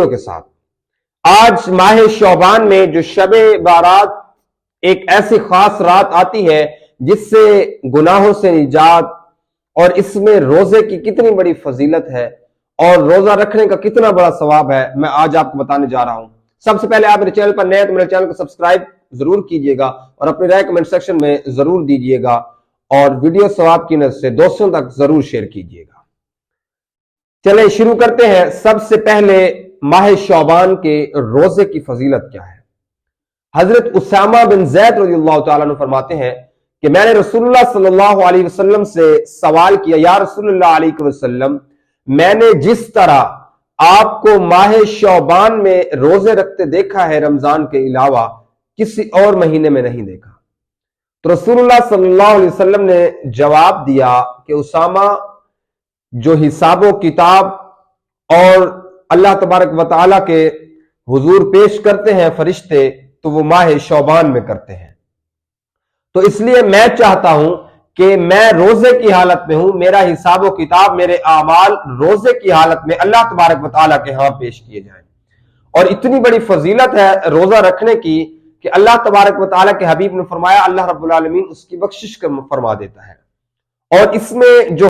کے ساتھ آج ماہ شعبان میں جو شب بارات ایک ایسی خاص رات آتی ہے جس سے گناہوں سے نجات، اور اس میں روزے کی کتنی بڑی فضیلت ہے اور روزہ رکھنے کا کتنا بڑا ثواب ہے، میں آج آپ کو بتانے جا رہا ہوں۔ سب سے پہلے آپ میرے چینل پر نئے تو میرے چینل کو سبسکرائب ضرور کیجئے گا اور اپنی رائے کمنٹ سیکشن میں ضرور دیجئے گا، اور ویڈیو ثواب کی نظر سے دوستوں تک ضرور شیئر کیجئے گا۔ چلیں شروع کرتے ہیں۔ سب سے پہلے ماہ شعبان کے روزے کی فضیلت کیا ہے؟ حضرت اسامہ بن زید رضی اللہ تعالیٰ عنہ فرماتے ہیں کہ میں نے رسول اللہ صلی اللہ علیہ وسلم سے سوال کیا، یا رسول اللہ علیہ وسلم، میں نے جس طرح آپ کو ماہ شعبان میں روزے رکھتے دیکھا ہے رمضان کے علاوہ کسی اور مہینے میں نہیں دیکھا۔ تو رسول اللہ صلی اللہ علیہ وسلم نے جواب دیا کہ اسامہ، جو حساب و کتاب اور اللہ تبارک و تعالیٰ کے حضور پیش کرتے ہیں فرشتے، تو وہ ماہ شعبان میں کرتے ہیں۔ تو اس لیے میں چاہتا ہوں کہ میں روزے کی حالت میں ہوں، میرا حساب و کتاب، میرے اعمال روزے کی حالت میں اللہ تبارک و تعالیٰ کے ہاں پیش کیے جائیں۔ اور اتنی بڑی فضیلت ہے روزہ رکھنے کی کہ اللہ تبارک و تعالیٰ کے حبیب نے فرمایا اللہ رب العالمین اس کی بخشش فرما دیتا ہے۔ اور اس میں جو